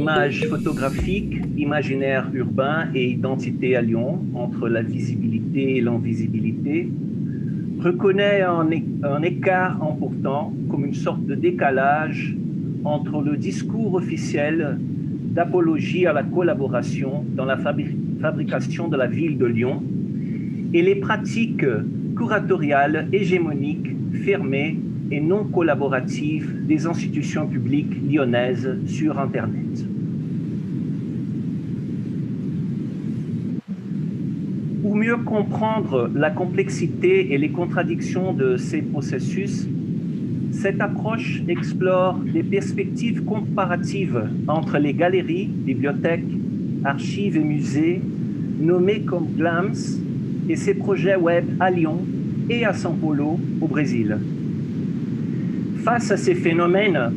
Images photographiques, imaginaire urbain et identité à Lyon, entre la visibilité et l'invisibilité, reconnaît un écart important comme une sorte de décalage entre le discours officiel d'apologie à la collaboration dans la fabrication de la ville de Lyon et les pratiques curatoriales hégémoniques, fermées et non collaboratives des institutions publiques lyonnaises sur Internet. Pour mieux comprendre la complexité et les contradictions de ces processus, cette approche explore des perspectives comparatives entre les galeries, bibliothèques, archives et musées, nommés comme GLAMS, et ses projets web à Lyon et à São Paulo, au Brésil. Face à ces phénomènes,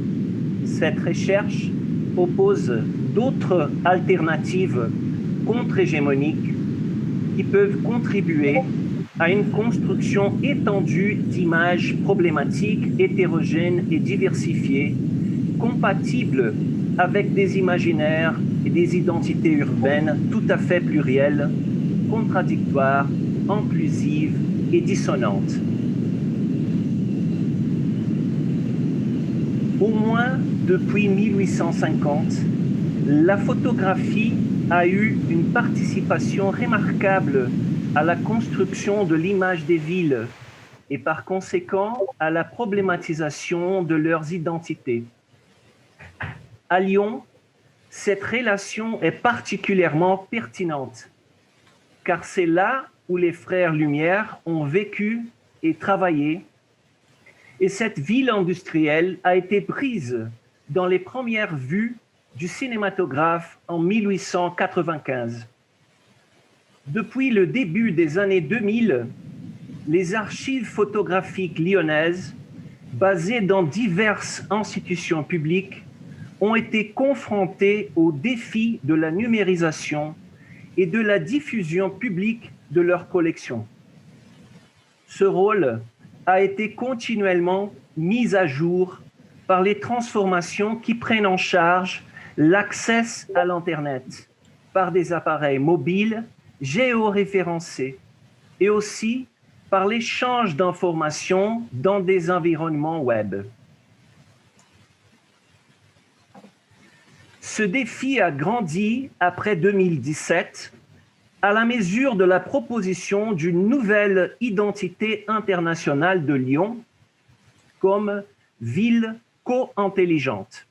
cette recherche propose d'autres alternatives contre-hégémoniques qui peuvent contribuer à une construction étendue d'images problématiques, hétérogènes et diversifiées, compatibles avec des imaginaires et des identités urbaines tout à fait plurielles, contradictoires, inclusives et dissonantes. Au moins depuis 1850, la photographie a eu une participation remarquable à la construction de l'image des villes et par conséquent à la problématisation de leurs identités. À Lyon, cette relation est particulièrement pertinente, car c'est là où les frères Lumière ont vécu et travaillé, et cette ville industrielle a été prise dans les premières vues du cinématographe en 1895. Depuis le début des années 2000, les archives photographiques lyonnaises, basées dans diverses institutions publiques, ont été confrontées au défi de la numérisation et de la diffusion publique de leurs collections. Ce rôle a été continuellement mis à jour par les transformations qui prennent en charge l'accès à l'Internet par des appareils mobiles géoréférencés et aussi par l'échange d'informations dans des environnements web. Ce défi a grandi après 2017 à la mesure de la proposition d'une nouvelle identité internationale de Lyon comme ville co-intelligente.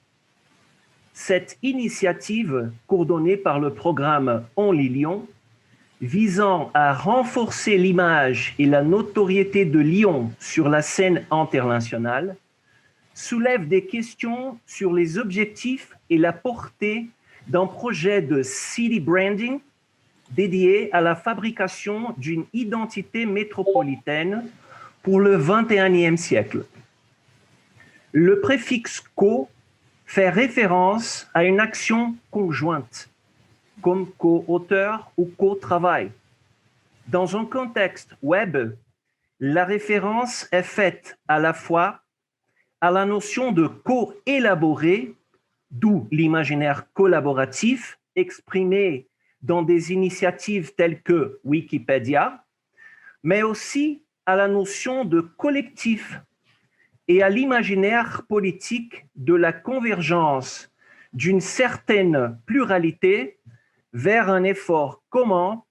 Cette initiative, coordonnée par le programme Only Lyon, visant à renforcer l'image et la notoriété de Lyon sur la scène internationale, soulève des questions sur les objectifs et la portée d'un projet de city branding dédié à la fabrication d'une identité métropolitaine pour le XXIe siècle. Le préfixe « co » fait référence à une action conjointe, comme co-auteur ou co-travail. Dans un contexte web, la référence est faite à la fois à la notion de co-élaborer, d'où l'imaginaire collaboratif exprimé dans des initiatives telles que Wikipédia, mais aussi à la notion de collectif et à l'imaginaire politique de la convergence d'une certaine pluralité vers un effort commun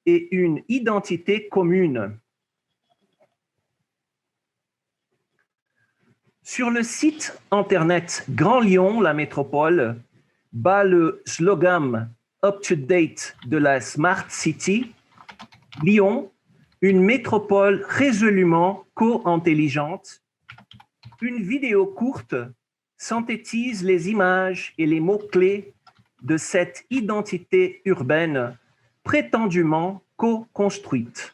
et une identité commune. Sur le site internet Grand Lyon, la métropole, bat le slogan up-to-date de la Smart City, Lyon, une métropole résolument co-intelligente. Une vidéo courte synthétise les images et les mots-clés de cette identité urbaine prétendument co-construite.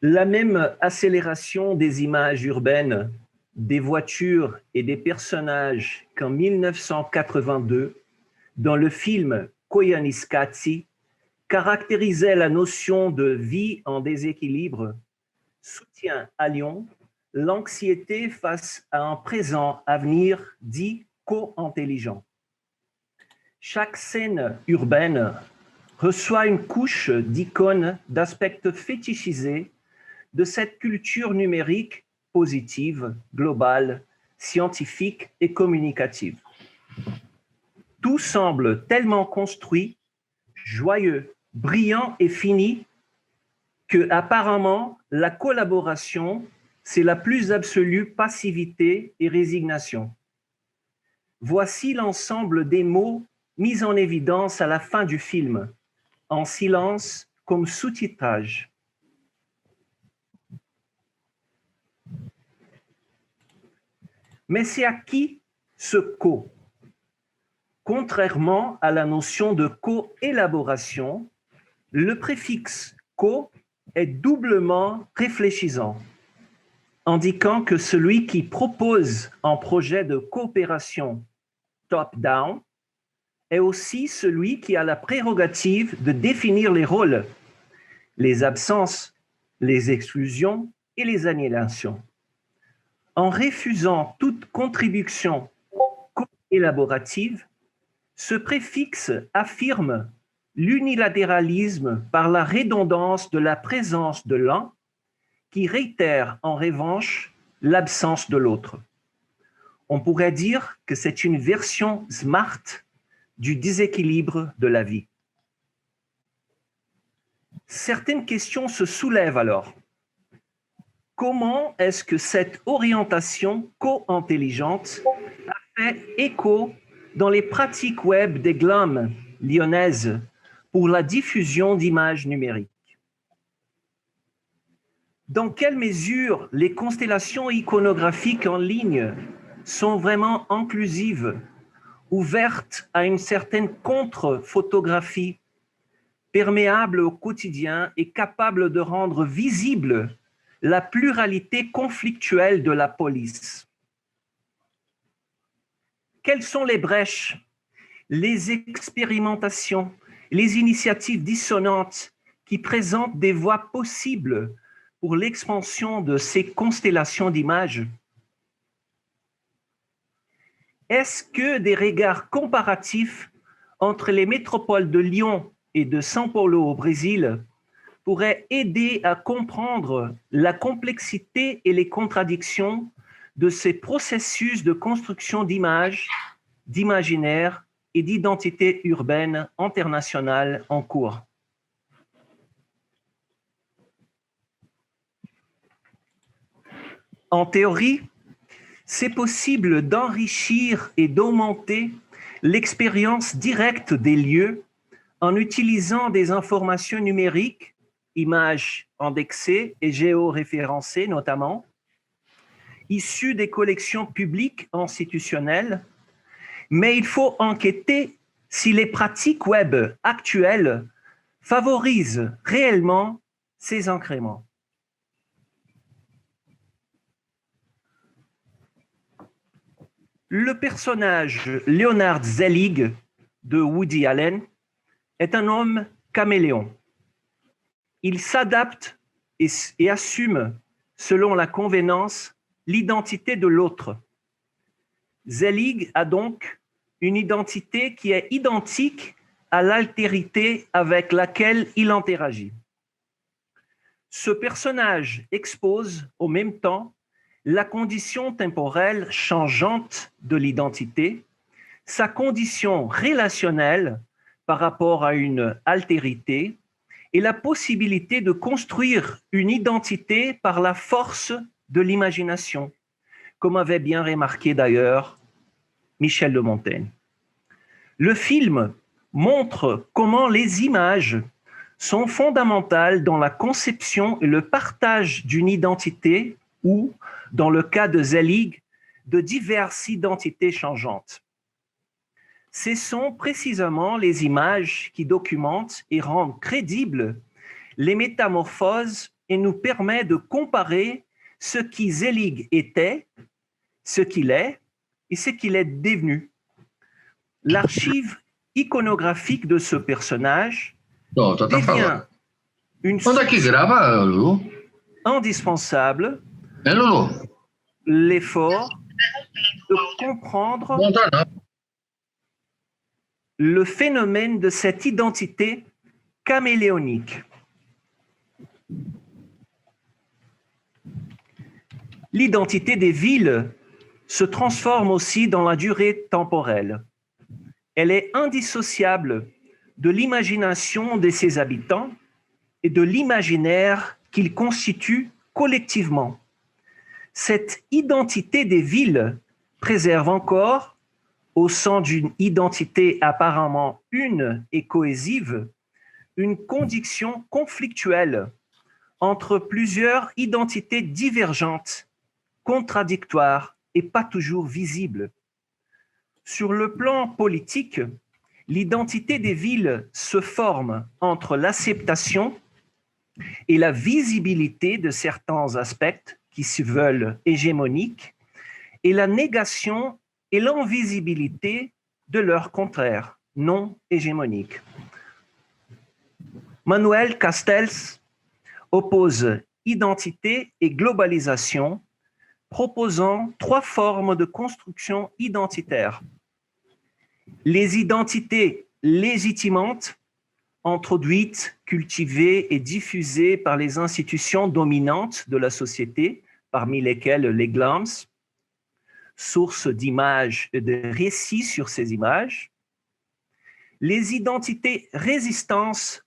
La même accélération des images urbaines, des voitures et des personnages qu'en 1982, dans le film Koyaanisqatsi, caractérisait la notion de vie en déséquilibre, soutient à Lyon l'anxiété face à un présent avenir dit co-intelligent. Chaque scène urbaine reçoit une couche d'icônes, d'aspects fétichisés de cette culture numérique positive, globale, scientifique et communicative. Tout semble tellement construit, joyeux, brillant et fini que, apparemment, la collaboration, c'est la plus absolue passivité et résignation. Voici l'ensemble des mots mis en évidence à la fin du film, en silence comme sous-titrage. Mais c'est à qui ce co? Contrairement à la notion de co-élaboration, le préfixe co est doublement réfléchissant, indiquant que celui qui propose un projet de coopération top-down est aussi celui qui a la prérogative de définir les rôles, les absences, les exclusions et les annihilations. En refusant toute contribution co-élaborative, ce préfixe affirme l'unilatéralisme par la redondance de la présence de l'un qui réitère en revanche l'absence de l'autre. On pourrait dire que c'est une version smart du déséquilibre de la vie. Certaines questions se soulèvent alors. Comment est-ce que cette orientation co-intelligente a fait écho dans les pratiques web des GLAM lyonnaises pour la diffusion d'images numériques? Dans quelle mesure les constellations iconographiques en ligne sont vraiment inclusives, ouvertes à une certaine contre-photographie, perméable au quotidien et capable de rendre visible la pluralité conflictuelle de la police? Quelles sont les brèches, les expérimentations, les initiatives dissonantes qui présentent des voies possibles pour l'expansion de ces constellations d'images? Est-ce que des regards comparatifs entre les métropoles de Lyon et de São Paulo au Brésil pourraient aider à comprendre la complexité et les contradictions de ces processus de construction d'images, d'imaginaire et d'identité urbaine internationale en cours? En théorie, c'est possible d'enrichir et d'augmenter l'expérience directe des lieux en utilisant des informations numériques, images indexées et géoréférencées notamment, issues des collections publiques institutionnelles, mais il faut enquêter si les pratiques web actuelles favorisent réellement ces incréments. Le personnage Leonard Zelig de Woody Allen est un homme caméléon. Il s'adapte et assume, selon la convenance, l'identité de l'autre. Zelig a donc une identité qui est identique à l'altérité avec laquelle il interagit. Ce personnage expose au même temps la condition temporelle changeante de l'identité, sa condition relationnelle par rapport à une altérité et la possibilité de construire une identité par la force de l'imagination, comme avait bien remarqué d'ailleurs Michel de Montaigne. Le film montre comment les images sont fondamentales dans la conception et le partage d'une identité ou, dans le cas de Zelig, de diverses identités changeantes. Ce sont précisément les images qui documentent et rendent crédibles les métamorphoses et nous permet de comparer ce qui Zelig était, ce qu'il est et ce qu'il est devenu. L'archive iconographique de ce personnage devient une source indispensable l'effort de comprendre le phénomène de cette identité caméléonique. L'identité des villes se transforme aussi dans la durée temporelle. Elle est indissociable de l'imagination de ses habitants et de l'imaginaire qu'ils constituent collectivement. Cette identité des villes préserve encore, au sein d'une identité apparemment une et cohésive, une condition conflictuelle entre plusieurs identités divergentes, contradictoires et pas toujours visibles. Sur le plan politique, l'identité des villes se forme entre l'acceptation et la visibilité de certains aspects qui se veulent hégémoniques et la négation et l'invisibilité de leur contraire, non hégémonique. Manuel Castells oppose identité et globalisation, proposant 3 formes de construction identitaire. Les identités légitimantes, introduites, cultivées et diffusées par les institutions dominantes de la société, parmi lesquelles les glams, source d'images et de récits sur ces images. Les identités résistances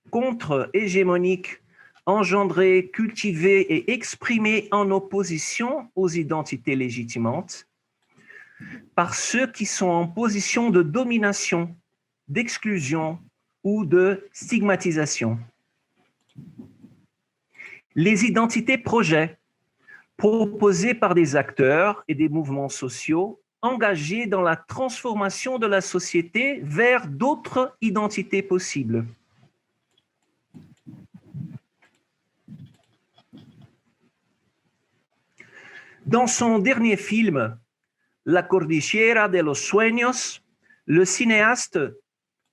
contre-hégémoniques, engendrées, cultivées et exprimées en opposition aux identités légitimantes par ceux qui sont en position de domination, d'exclusion ou de stigmatisation. Les identités projets, proposées par des acteurs et des mouvements sociaux engagés dans la transformation de la société vers d'autres identités possibles. Dans son dernier film, La Cordillera de los Sueños, le cinéaste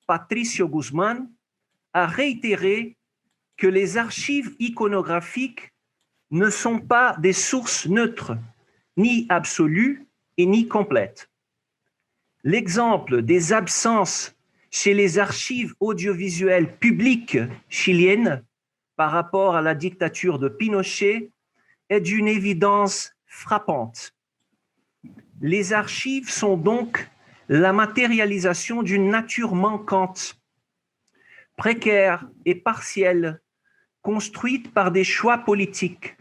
Patricio Guzmán a réitéré que les archives iconographiques ne sont pas des sources neutres, ni absolues et ni complètes. L'exemple des absences chez les archives audiovisuelles publiques chiliennes par rapport à la dictature de Pinochet est d'une évidence frappante. Les archives sont donc la matérialisation d'une nature manquante, précaire et partielle, construite par des choix politiques,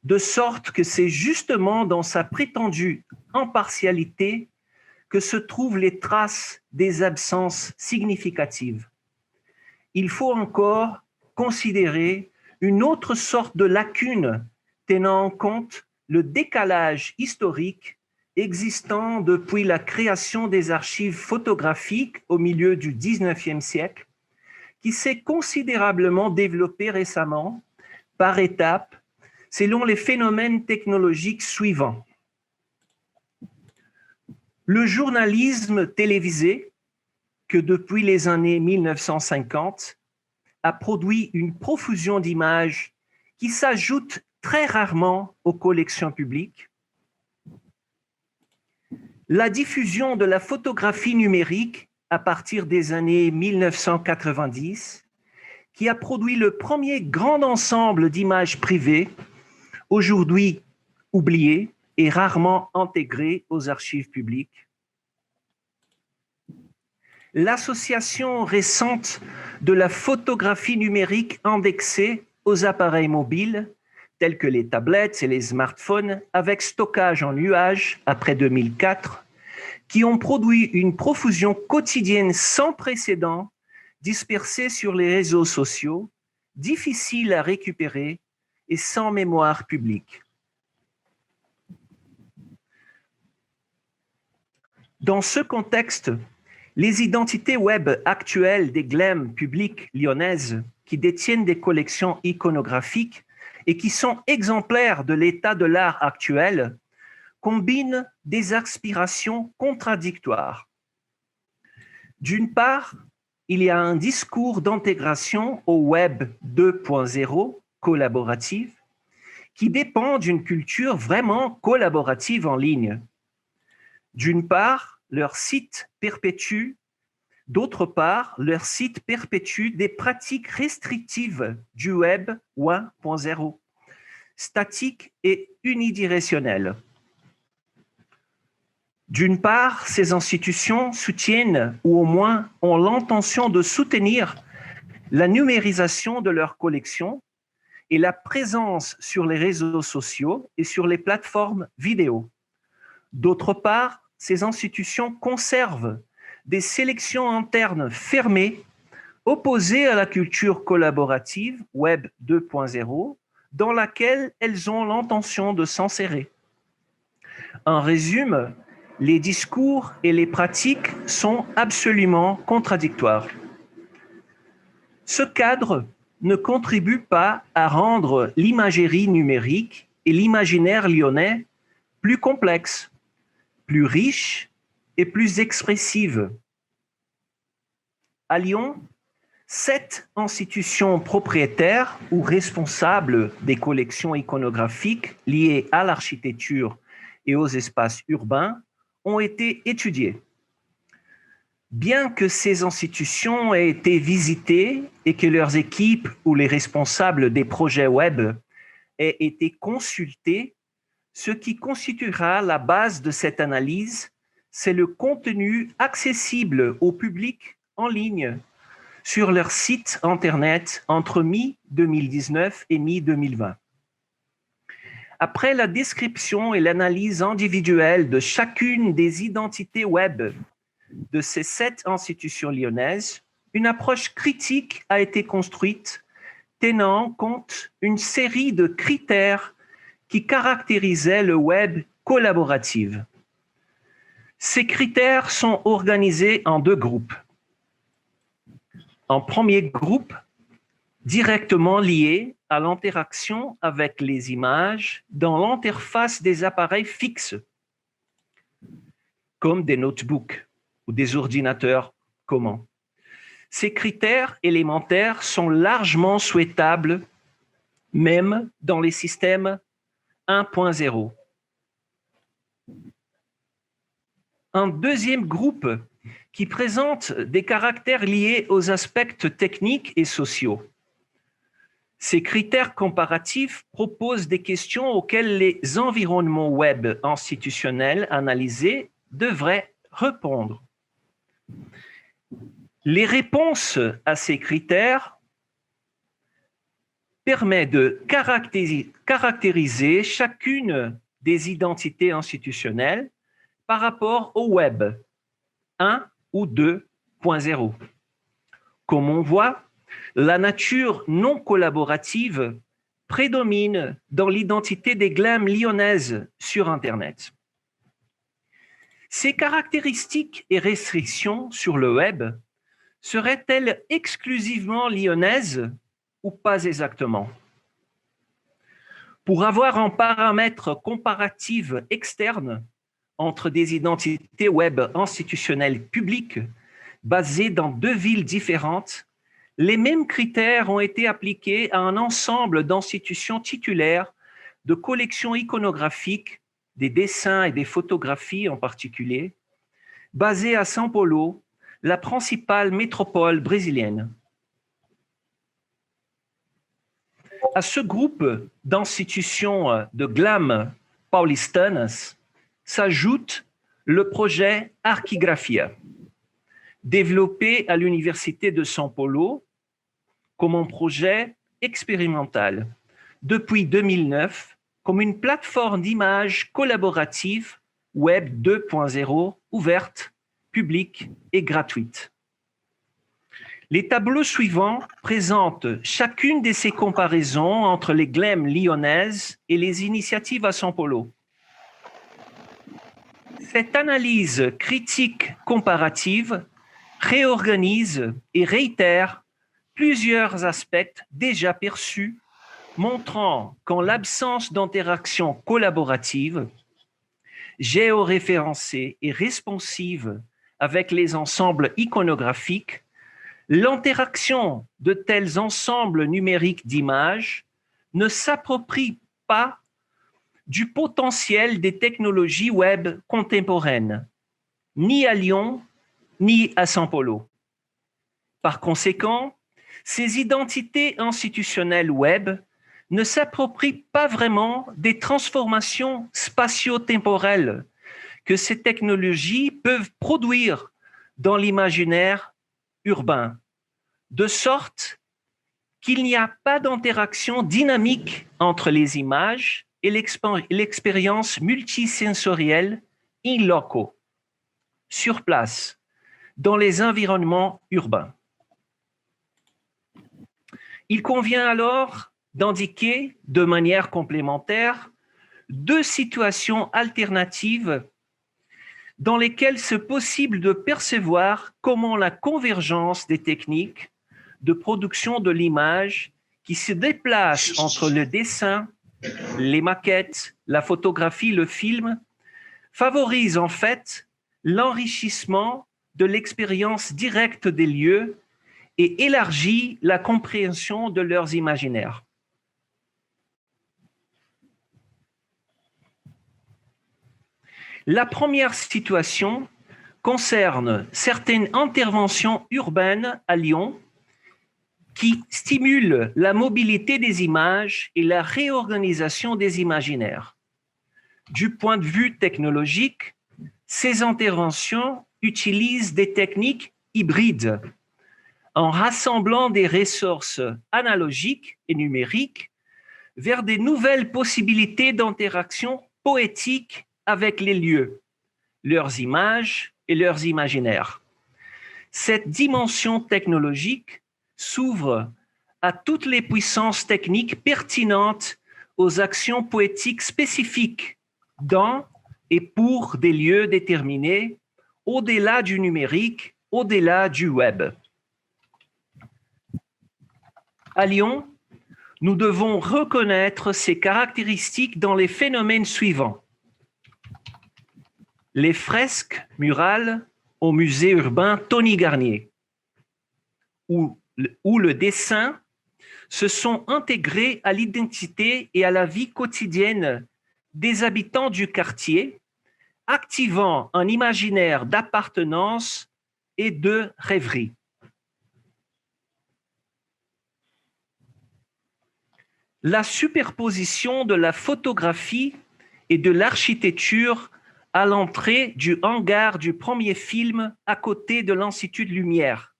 de sorte que c'est justement dans sa prétendue impartialité que se trouvent les traces des absences significatives. Il faut encore considérer une autre sorte de lacune tenant en compte le décalage historique existant depuis la création des archives photographiques au milieu du XIXe siècle, qui s'est considérablement développé récemment, par étapes, selon les phénomènes technologiques suivants. Le journalisme télévisé, que depuis les années 1950, a produit une profusion d'images qui s'ajoutent très rarement aux collections publiques. La diffusion de la photographie numérique à partir des années 1990, qui a produit le premier grand ensemble d'images privées, aujourd'hui oubliées et rarement intégrées aux archives publiques. L'association récente de la photographie numérique indexée aux appareils mobiles, tels que les tablettes et les smartphones, avec stockage en nuage après 2004, qui ont produit une profusion quotidienne sans précédent, dispersée sur les réseaux sociaux, difficile à récupérer et sans mémoire publique. Dans ce contexte, les identités web actuelles des GLEM publiques lyonnaises qui détiennent des collections iconographiques et qui sont exemplaires de l'état de l'art actuel, combinent des aspirations contradictoires. D'une part, il y a un discours d'intégration au Web 2.0 collaborative qui dépend d'une culture vraiment collaborative en ligne. D'une part, d'autre part, leur site perpétue des pratiques restrictives du Web 1.0, statiques et unidirectionnelles. D'une part, ces institutions soutiennent, ou au moins ont l'intention de soutenir, la numérisation de leurs collections et la présence sur les réseaux sociaux et sur les plateformes vidéo. D'autre part, ces institutions conservent des sélections internes fermées, opposées à la culture collaborative Web 2.0, dans laquelle elles ont l'intention de s'insérer. En résumé, les discours et les pratiques sont absolument contradictoires. Ce cadre ne contribue pas à rendre l'imagerie numérique et l'imaginaire lyonnais plus complexes, plus riches et plus expressives. À Lyon, 7 institutions propriétaires ou responsables des collections iconographiques liées à l'architecture et aux espaces urbains ont été étudiées. Bien que ces institutions aient été visitées et que leurs équipes ou les responsables des projets web aient été consultés, ce qui constituera la base de cette analyse, c'est le contenu accessible au public en ligne sur leur site Internet entre mi-2019 et mi-2020. Après la description et l'analyse individuelle de chacune des identités web de ces 7 institutions lyonnaises, une approche critique a été construite tenant compte d'une série de critères qui caractérisaient le web collaboratif. Ces critères sont organisés en 2 groupes. Un premier groupe, directement lié à l'interaction avec les images dans l'interface des appareils fixes, comme des notebooks ou des ordinateurs communs. Ces critères élémentaires sont largement souhaitables, même dans les systèmes 1.0. Un deuxième groupe qui présente des caractères liés aux aspects techniques et sociaux. Ces critères comparatifs proposent des questions auxquelles les environnements web institutionnels analysés devraient répondre. Les réponses à ces critères permettent de caractériser chacune des identités institutionnelles par rapport au web 1 ou 2.0. Comme on voit, la nature non collaborative prédomine dans l'identité des GLAM lyonnaises sur Internet. Ces caractéristiques et restrictions sur le web seraient-elles exclusivement lyonnaises ou pas exactement? Pour avoir un paramètre comparatif externe entre des identités web institutionnelles publiques basées dans 2 villes différentes, les mêmes critères ont été appliqués à un ensemble d'institutions titulaires de collections iconographiques, des dessins et des photographies en particulier, basées à São Paulo, la principale métropole brésilienne. À ce groupe d'institutions de GLAM paulistanas s'ajoute le projet Arquigrafia, développé à l'Université de São Paulo comme un projet expérimental depuis 2009 comme une plateforme d'images collaborative Web 2.0 ouverte, publique et gratuite. Les tableaux suivants présentent chacune de ces comparaisons entre les GLAM lyonnaises et les initiatives à São Paulo. Cette analyse critique comparative réorganise et réitère plusieurs aspects déjà perçus montrant qu'en l'absence d'interaction collaborative, géoréférencée et responsive avec les ensembles iconographiques, l'interaction de tels ensembles numériques d'images ne s'approprie pas du potentiel des technologies web contemporaines, ni à Lyon, ni à São Paulo. Par conséquent, ces identités institutionnelles web ne s'approprient pas vraiment des transformations spatio-temporelles que ces technologies peuvent produire dans l'imaginaire urbain, de sorte qu'il n'y a pas d'interaction dynamique entre les images et l'expérience multisensorielle in loco, sur place, dans les environnements urbains. Il convient alors d'indiquer de manière complémentaire 2 situations alternatives dans lesquelles c'est possible de percevoir comment la convergence des techniques de production de l'image qui se déplacent entre le dessin, les maquettes, la photographie, le film, favorise en fait l'enrichissement de l'expérience directe des lieux et élargit la compréhension de leurs imaginaires. La première situation concerne certaines interventions urbaines à Lyon qui stimulent la mobilité des images et la réorganisation des imaginaires. Du point de vue technologique, ces interventions utilisent des techniques hybrides en rassemblant des ressources analogiques et numériques vers des nouvelles possibilités d'interaction poétique avec les lieux, leurs images et leurs imaginaires. Cette dimension technologique s'ouvre à toutes les puissances techniques pertinentes aux actions poétiques spécifiques dans et pour des lieux déterminés, au-delà du numérique, au-delà du web. À Lyon, nous devons reconnaître ces caractéristiques dans les phénomènes suivants. Les fresques murales au musée urbain Tony Garnier, où le dessin se sont intégrés à l'identité et à la vie quotidienne des habitants du quartier, activant un imaginaire d'appartenance et de rêverie. La superposition de la photographie et de l'architecture à l'entrée du hangar du premier film à côté de l'Institut de Lumière,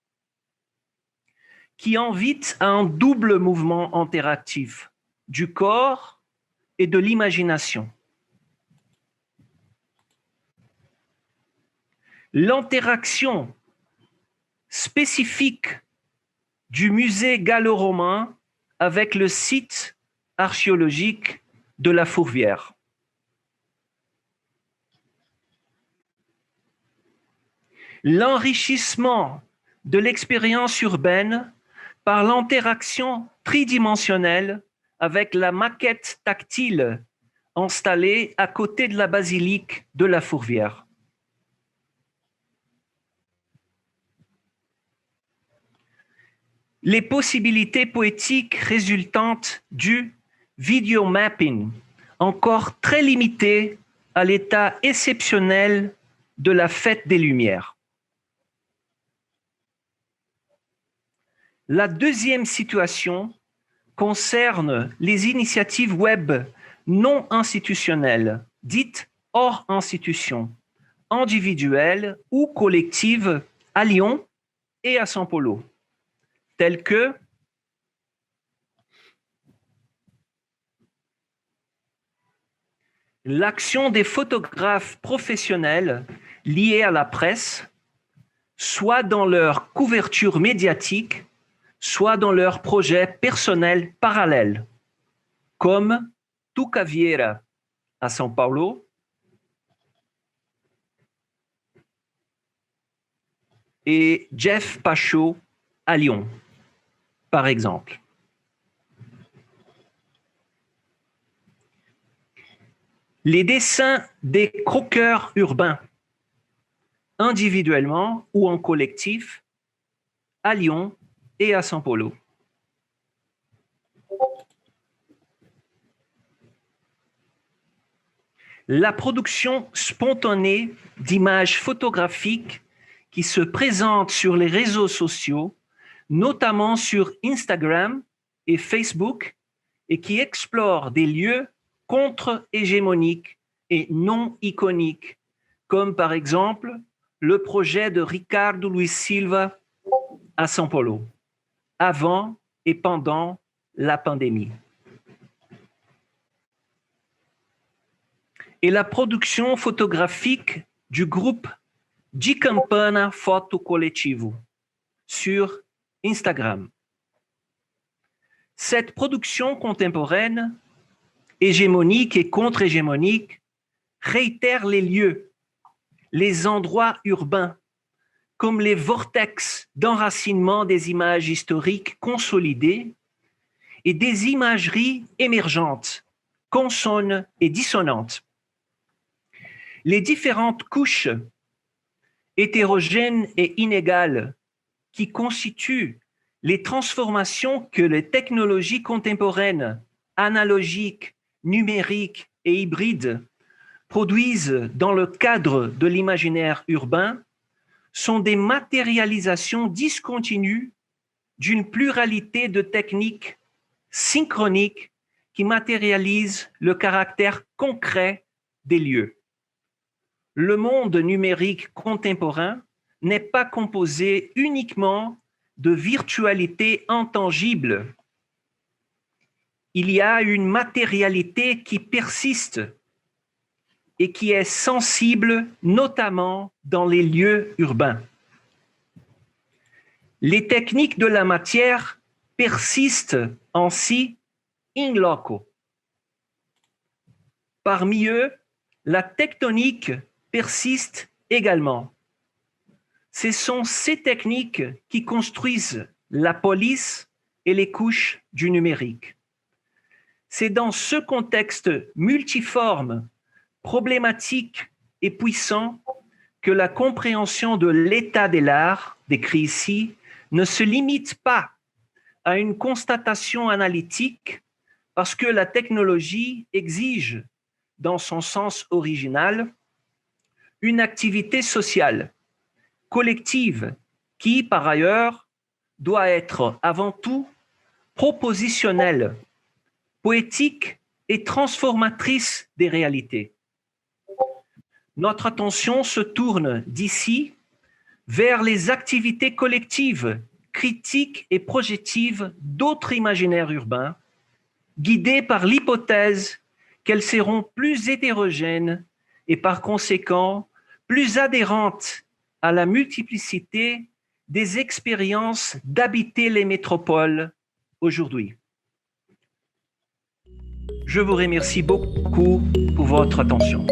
qui invite à un double mouvement interactif du corps et de l'imagination. L'interaction spécifique du musée gallo-romain avec le site archéologique de la Fourvière. L'enrichissement de l'expérience urbaine par l'interaction tridimensionnelle avec la maquette tactile installée à côté de la basilique de la Fourvière. Les possibilités poétiques résultantes du videomapping, encore très limitées à l'état exceptionnel de la fête des Lumières. La deuxième situation concerne les initiatives web non institutionnelles, dites hors institution, individuelles ou collectives à Lyon et à São Paulo, telles que l'action des photographes professionnels liés à la presse, soit dans leur couverture médiatique, soit dans leurs projets personnels parallèles, comme Tuca Vieira à São Paulo et Jeff Pacho à Lyon, par exemple. Les dessins des croqueurs urbains, individuellement ou en collectif, à Lyon et à São Paulo. La production spontanée d'images photographiques qui se présentent sur les réseaux sociaux, notamment sur Instagram et Facebook, et qui explorent des lieux contre-hégémoniques et non iconiques, comme par exemple le projet de Ricardo Luiz Silva à São Paulo, avant et pendant la pandémie. Et la production photographique du groupe De Campana Foto Coletivo sur Instagram. Cette production contemporaine, hégémonique et contre-hégémonique, réitère les lieux, les endroits urbains, comme les vortex d'enracinement des images historiques consolidées et des imageries émergentes, consonnes et dissonantes. Les différentes couches hétérogènes et inégales qui constituent les transformations que les technologies contemporaines, analogiques, numériques et hybrides produisent dans le cadre de l'imaginaire urbain sont des matérialisations discontinues d'une pluralité de techniques synchroniques qui matérialisent le caractère concret des lieux. Le monde numérique contemporain n'est pas composé uniquement de virtualité intangible. Il y a une matérialité qui persiste et qui est sensible notamment dans les lieux urbains. Les techniques de la matière persistent ainsi in loco. Parmi eux, la tectonique persiste également. Ce sont ces techniques qui construisent la police et les couches du numérique. C'est dans ce contexte multiforme, problématique et puissant que la compréhension de l'état de l'art, décrit ici, ne se limite pas à une constatation analytique parce que la technologie exige, dans son sens original, une activité sociale, collective, qui, par ailleurs, doit être avant tout propositionnelle, poétique et transformatrice des réalités. Notre attention se tourne d'ici vers les activités collectives, critiques et projectives d'autres imaginaires urbains, guidées par l'hypothèse qu'elles seront plus hétérogènes et par conséquent plus adhérentes à la multiplicité des expériences d'habiter les métropoles aujourd'hui. Je vous remercie beaucoup pour votre attention.